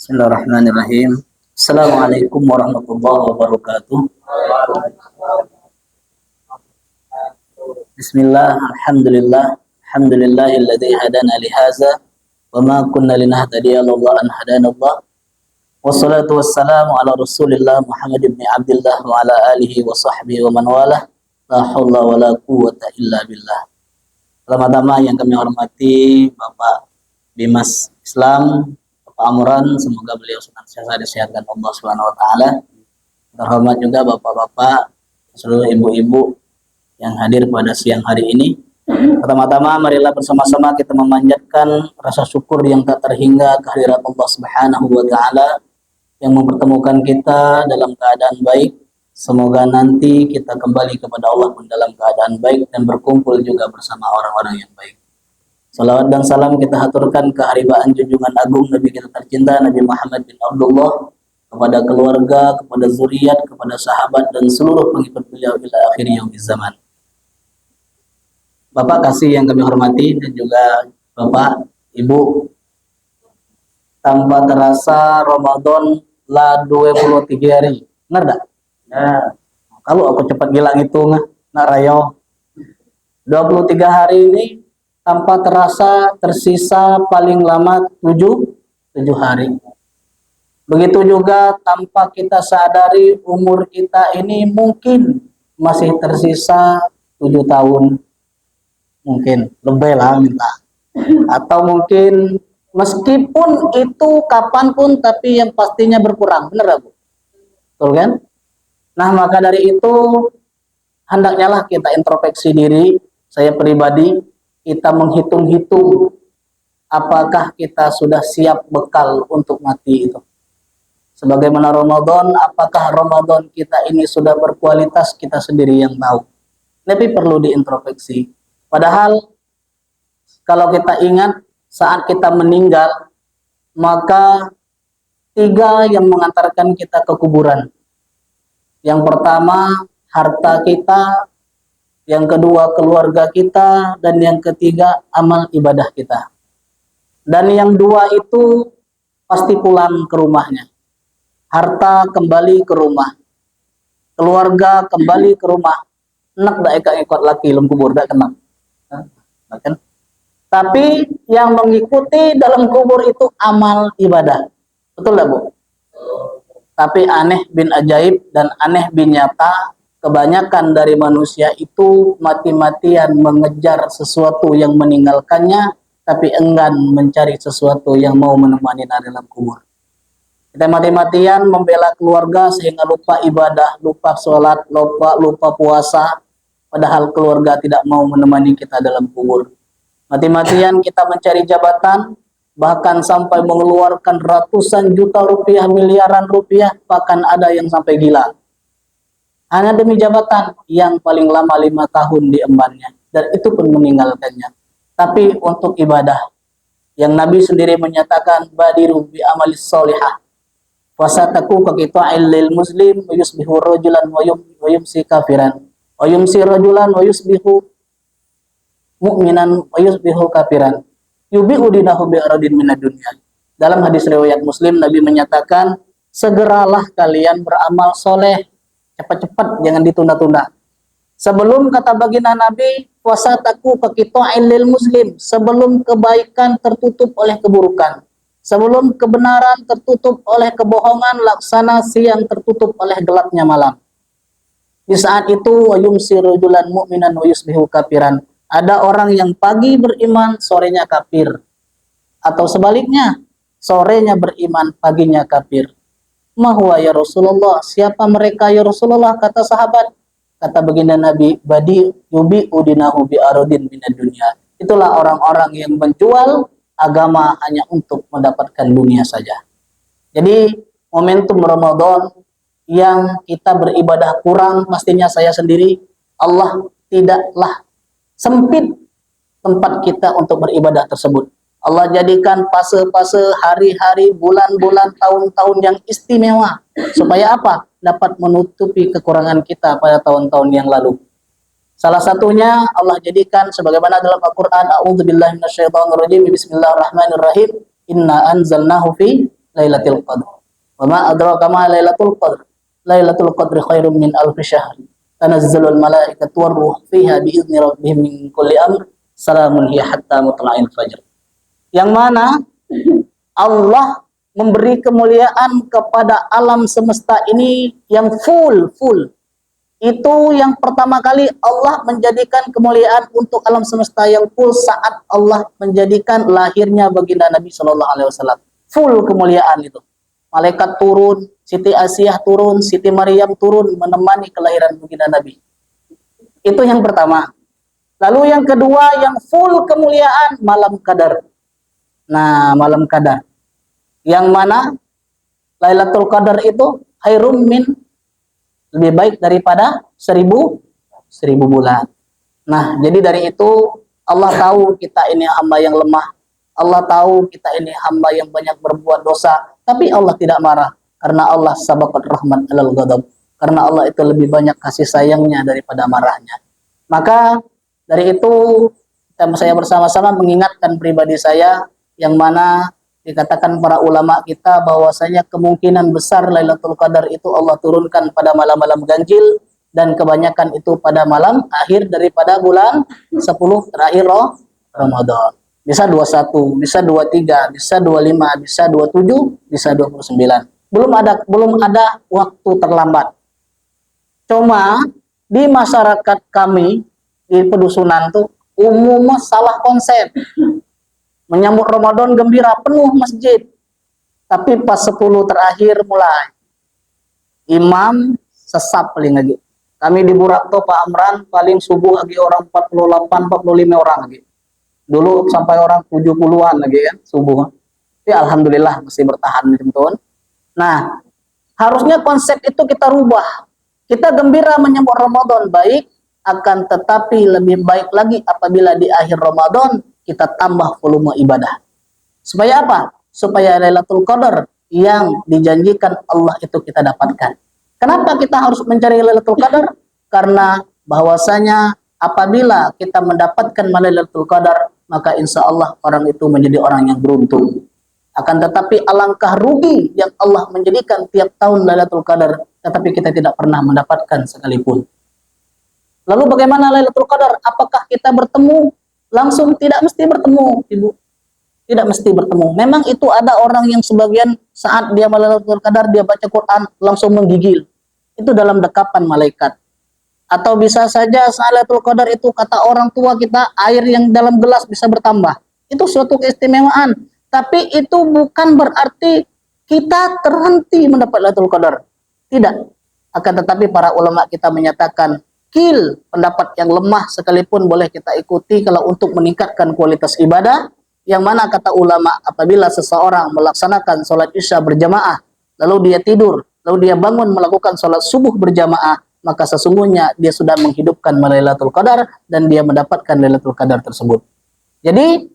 Bismillahirrahmanirrahim. Assalamualaikum warahmatullahi wabarakatuh. Bismillah, alhamdulillah, alhamdulillahilladzi hadana li hadza wa ma kunna linahtadiya laula an hadanallah. Wassalatu wassalamu ala Rasulillah Muhammad ibn Abdullah wa ala alihi wa sahbihi wa man walah. La haula wa la quwwata illa billah. Pertama-tama yang kami hormati Bapak Bimas Islam, Bapak Amuran, semoga beliau senantiasa disehatkan Allah Subhanahu wa taala. Terhormat juga bapak-bapak, seluruh ibu-ibu yang hadir pada siang hari ini. Pertama-tama marilah bersama-sama kita memanjatkan rasa syukur yang tak terhingga kehadirat Allah Subhanahu wa taala yang mempertemukan kita dalam keadaan baik. Semoga nanti kita kembali kepada Allah pun dalam keadaan baik dan berkumpul juga bersama orang-orang yang baik. Salawat dan salam kita haturkan ke haribaan junjungan agung Nabi kita tercinta Nabi Muhammad bin Abdullah, kepada keluarga, kepada zuriat, kepada sahabat dan seluruh pengikut beliau ila akhir yaumil zaman. Bapak kasih yang kami hormati dan juga Bapak, Ibu, tanpa terasa Ramadan lah 23 hari. Benar tak? Nah, kalau aku cepat gila ngitung, nak rayo 23 hari ini tanpa terasa tersisa paling lama 7 hari. Begitu juga tanpa kita sadari umur kita ini mungkin masih tersisa 7 tahun. Mungkin lebih lah minta. Atau mungkin meskipun itu kapanpun tapi yang pastinya berkurang. Benar Bu? Betul kan? Nah maka dari itu hendaknya lah kita introspeksi diri. Saya pribadi, kita menghitung-hitung apakah kita sudah siap bekal untuk mati itu. Sebagaimana Ramadan, apakah Ramadan kita ini sudah berkualitas, kita sendiri yang tahu. Lebih perlu diintrospeksi. Padahal kalau kita ingat saat kita meninggal, maka 3 yang mengantarkan kita ke kuburan. Yang pertama harta kita, yang kedua keluarga kita, dan yang ketiga amal ibadah kita. Dan yang 2 itu pasti pulang ke rumahnya. Harta kembali ke rumah, keluarga kembali ke rumah. Enak dak ikut laki lem kubur dak kenal. Kan? Tapi yang mengikuti dalam kubur itu amal ibadah. Betul enggak, Bu? Tapi aneh bin ajaib dan aneh bin nyata, kebanyakan dari manusia itu mati-matian mengejar sesuatu yang meninggalkannya, tapi enggan mencari sesuatu yang mau menemani dalam kubur. Kita mati-matian membela keluarga sehingga lupa ibadah, lupa sholat, lupa puasa, padahal keluarga tidak mau menemani kita dalam kubur. Mati-matian kita mencari jabatan, bahkan sampai mengeluarkan ratusan juta rupiah, miliaran rupiah, bahkan ada yang sampai gila. Hanya demi jabatan yang paling lama 5 tahun diembannya, dan itu pun meninggalkannya. Tapi untuk ibadah, yang Nabi sendiri menyatakan, badiru bi amalis solihah, wasataku kaqita'il lil muslim, wa yusbihu rajulan wa yumsi kafiran, wa yumsi rajulan wa yusbihu mu'minan wa yusbihu kafiran. Yubi'u dinahu bi'aradin minad dunya. Dalam hadis riwayat Muslim, Nabi menyatakan, segeralah kalian beramal soleh, cepat-cepat, jangan ditunda-tunda. Sebelum kata baginda Nabi, wasataku kaqita'il lil muslim, sebelum kebaikan tertutup oleh keburukan, sebelum kebenaran tertutup oleh kebohongan, laksana siang tertutup oleh gelapnya malam. Di saat itu, wa yumsi rajulan mu'minan wa yusbihu kafiran. Ada orang yang pagi beriman, sorenya kafir. Atau sebaliknya, sorenya beriman, paginya kafir. Mahwa ya Rasulullah, siapa mereka ya Rasulullah? Kata sahabat. Kata baginda Nabi, badi yubi udinahu bi arodin minad dunya. Itulah orang-orang yang menjual agama hanya untuk mendapatkan dunia saja. Jadi momentum Ramadan yang kita beribadah kurang, pastinya saya sendiri, Allah tidaklah sempit tempat kita untuk beribadah tersebut. Allah jadikan fase-fase, hari-hari, bulan-bulan, tahun-tahun yang istimewa. Supaya apa? Dapat menutupi kekurangan kita pada tahun-tahun yang lalu. Salah satunya Allah jadikan sebagaimana dalam Al-Quran, a'udzubillahi minasyaitonirrajim, bismillahirrahmanirrahim, inna anzalnahu fi Lailatul Qadar. Wa ma adraka ma Lailatul Qadar. Lailatul Qadri khairum min alfi syahr. Tanazzalul malaikatu war-ruh fiha biizni rabbihim min kulli amr. Salamun hiya hatta matla'il fajr. Yang mana Allah memberi kemuliaan kepada alam semesta ini yang full. Itu yang pertama kali Allah menjadikan kemuliaan untuk alam semesta yang full saat Allah menjadikan lahirnya baginda Nabi Shallallahu Alaihi Wasallam. Full kemuliaan itu. Malaikat turun, Siti Asiyah turun, Siti Maryam turun menemani kelahiran baginda Nabi. Itu yang pertama. Lalu yang kedua yang full kemuliaan malam Qadar. Nah, malam Qadar. Yang mana Lailatul Qadar itu khairum min, lebih baik daripada 1000 bulan. Nah, jadi dari itu Allah tahu kita ini hamba yang lemah. Allah tahu kita ini hamba yang banyak berbuat dosa, tapi Allah tidak marah karena Allah sabaqat rahmat alal ghadab. Karena Allah itu lebih banyak kasih sayangnya daripada marahnya. Maka dari itu saya bersama-sama mengingatkan pribadi saya yang mana dikatakan para ulama kita bahwasanya kemungkinan besar Lailatul Qadar itu Allah turunkan pada malam-malam ganjil dan kebanyakan itu pada malam akhir daripada bulan 10 terakhir Ramadan. Bisa 21, bisa 23, bisa 25, bisa 27, bisa 29. Belum ada waktu terlambat. Cuma di masyarakat kami di pedusunan tuh umumnya salah konsep. Menyambut Ramadan gembira penuh masjid. Tapi pas 10 terakhir mulai imam sesap paling lagi. Kami di Burakto Pak Amran paling subuh lagi orang 48 45 orang lagi. Dulu sampai orang 70-an lagi kan subuh. Tapi alhamdulillah masih bertahan teman-teman. Nah, harusnya konsep itu kita rubah. Kita gembira menyambut Ramadan baik, akan tetapi lebih baik lagi apabila di akhir Ramadan kita tambah volume ibadah. Supaya apa? Supaya Lailatul Qadar yang dijanjikan Allah itu kita dapatkan. Kenapa kita harus mencari Lailatul Qadar? Karena bahwasanya apabila kita mendapatkan Lailatul Qadar, maka insya Allah orang itu menjadi orang yang beruntung. Akan tetapi alangkah rugi yang Allah menjadikan tiap tahun Lailatul Qadar, tetapi kita tidak pernah mendapatkan sekalipun. Lalu bagaimana Lailatul Qadar? Apakah kita bertemu langsung? Tidak mesti bertemu, Ibu. Tidak mesti bertemu. Memang itu ada orang yang sebagian saat dia Lailatul Qadar, dia baca Quran langsung menggigil. Itu dalam dekapan malaikat. Atau bisa saja Lailatul Qadar itu kata orang tua kita, air yang dalam gelas bisa bertambah. Itu suatu keistimewaan. Tapi itu bukan berarti kita terhenti mendapat Lailatul Qadar. Tidak. Akan tetapi para ulama kita menyatakan, pendapat yang lemah sekalipun boleh kita ikuti kalau untuk meningkatkan kualitas ibadah, yang mana kata ulama apabila seseorang melaksanakan sholat isya berjamaah, lalu dia tidur, lalu dia bangun melakukan sholat subuh berjamaah, maka sesungguhnya dia sudah menghidupkan Lailatul Qadar dan dia mendapatkan Lailatul Qadar tersebut. Jadi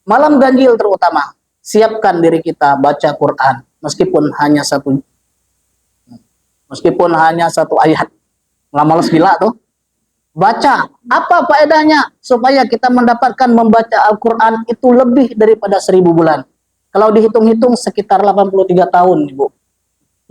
malam ganjil terutama, siapkan diri kita baca Quran meskipun hanya satu ayat. Nggak males gila tuh. Baca. Apa faedahnya? Supaya kita mendapatkan membaca Al-Quran itu lebih daripada 1000 bulan. Kalau dihitung-hitung sekitar 83 tahun, Ibu.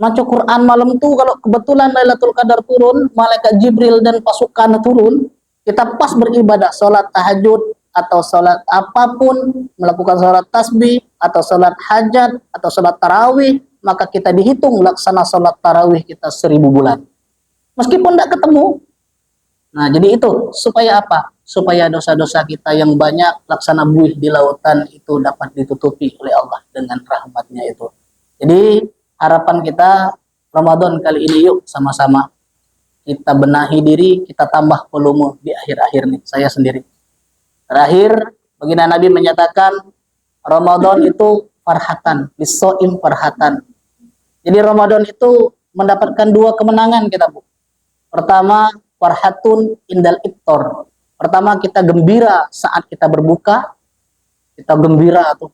Baca Quran malam itu kalau kebetulan Lailatul Qadar turun, malaikat Jibril dan pasukan turun, kita pas beribadah, sholat tahajud, atau sholat apapun, melakukan sholat tasbih, atau sholat hajat, atau sholat tarawih, maka kita dihitung laksana sholat tarawih kita 1000 bulan. Meskipun tidak ketemu. Nah, jadi itu supaya apa? Supaya dosa-dosa kita yang banyak laksana buih di lautan itu dapat ditutupi oleh Allah dengan rahmatnya itu. Jadi harapan kita Ramadan kali ini yuk sama-sama kita benahi diri, kita tambah volume di akhir-akhir nih, saya sendiri. Terakhir, baginda Nabi menyatakan Ramadan itu farhatan, bisoim farhatan. Jadi Ramadan itu mendapatkan 2 kemenangan kita, Bu. Pertama, farhatun indal iftar. Pertama, kita gembira saat kita berbuka. Kita gembira tuh.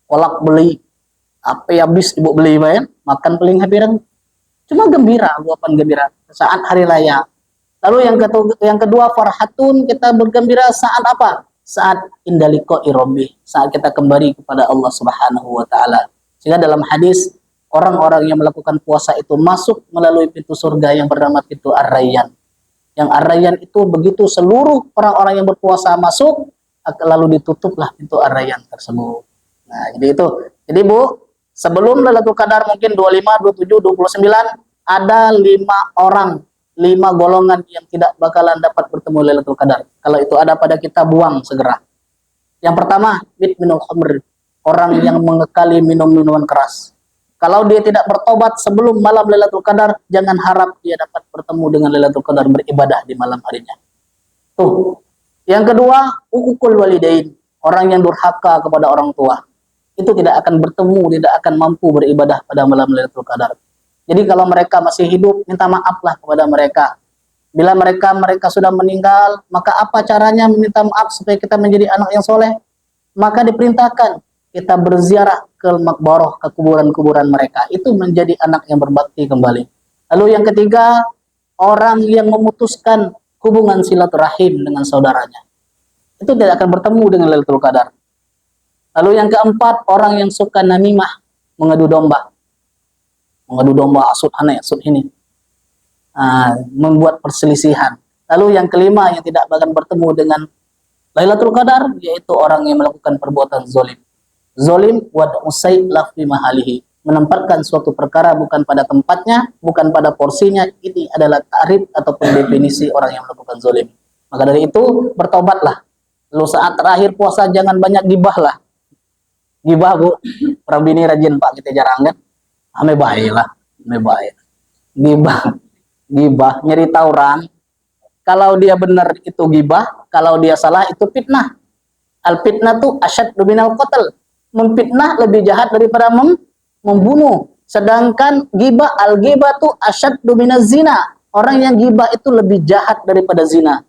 Kolak beli. Apa ya habis Ibu beli, ya? Makan paling habis. Cuma gembira, luapan gembira saat hari raya. Lalu yang kedua farhatun, kita bergembira saat apa? Saat indaliko irobi, saat kita kembali kepada Allah Subhanahu wa taala. Sehingga dalam hadis, orang-orang yang melakukan puasa itu masuk melalui pintu surga yang bernama pintu Ar-Rayyan. Yang Ar-Rayyan itu begitu seluruh orang-orang yang berpuasa masuk, lalu ditutuplah pintu Ar-Rayyan tersebut. Nah, jadi itu. Jadi Bu, sebelum Lailatul Qadar mungkin 25, 27, 29, ada 5 orang, 5 golongan yang tidak bakalan dapat bertemu Lailatul Qadar. Kalau itu ada pada kita, buang segera. Yang pertama, minul khamr, orang yang mengekali minum minuman keras. Kalau dia tidak bertobat sebelum malam Lailatul Qadar, jangan harap dia dapat bertemu dengan Lailatul Qadar beribadah di malam harinya. Tuh. Yang kedua, uququl walidain, orang yang durhaka kepada orang tua. Itu tidak akan bertemu, tidak akan mampu beribadah pada malam Lailatul Qadar. Jadi kalau mereka masih hidup, minta maaflah kepada mereka. Bila mereka sudah meninggal, maka apa caranya meminta maaf supaya kita menjadi anak yang soleh? Maka diperintahkan kita berziarah ke makbaroh, ke kuburan-kuburan mereka. Itu menjadi anak yang berbakti kembali. Lalu yang ketiga, orang yang memutuskan hubungan silaturahim dengan saudaranya. Itu tidak akan bertemu dengan Lailatul Qadar. Lalu yang keempat, orang yang suka namimah, mengadu domba. Mengadu domba, asut aneh, asut ini. Membuat perselisihan. Lalu yang kelima yang tidak akan bertemu dengan Lailatul Qadar, yaitu orang yang melakukan perbuatan zolim. Zolim wad'u sayla fi mahalihi, menempatkan suatu perkara bukan pada tempatnya, bukan pada porsinya. Ini adalah ta'rif ataupun definisi orang yang melakukan zolim. Maka dari itu bertobatlah. Lalu saat terakhir puasa jangan banyak gibah lah. Gibah Bu, orang bini rajin Pak, kita jarang kan? Ame baik lah, ame baik. Gibah, nyerita orang. Kalau dia benar itu gibah, kalau dia salah itu fitnah. Al fitnah tuh asyaddu minal qatl. Memfitnah lebih jahat daripada membunuh. Sedangkan gibah, al-ghibah tuh asyaddu minaz zina. Orang yang gibah itu lebih jahat daripada zina.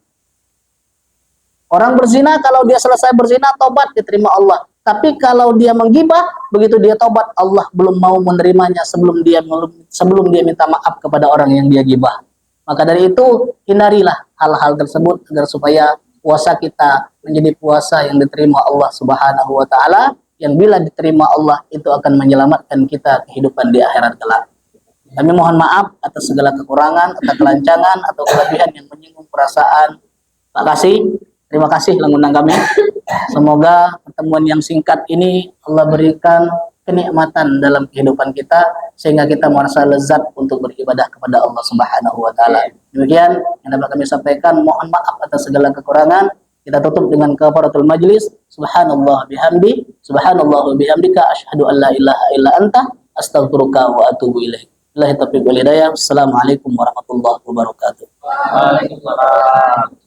Orang berzina, kalau dia selesai berzina, tobat diterima Allah. Tapi kalau dia menggibah, begitu dia tobat, Allah belum mau menerimanya sebelum dia minta maaf kepada orang yang dia gibah. Maka dari itu, hindarilah hal-hal tersebut agar supaya puasa kita menjadi puasa yang diterima Allah Subhanahu wa taala, yang bila diterima Allah itu akan menyelamatkan kita kehidupan di akhirat kelak. Kami mohon maaf atas segala kekurangan, atas kelancangan atau kelebihan yang menyinggung perasaan. Terima kasih mengundang kami. Semoga pertemuan yang singkat ini Allah berikan kenikmatan dalam kehidupan kita sehingga kita merasa lezat untuk beribadah kepada Allah Subhanahu wa taala. Demikian yang dapat kami sampaikan. Mohon maaf atas segala kekurangan. Kita tutup dengan kafaratul majlis. Subhanallah bihamdika asyhadu an la ilaha illa anta astaghfiruka wa atubu ilaik. Billahi taufiq wal hidayah. Assalamualaikum warahmatullahi wabarakatuh. Waalaikumsalam.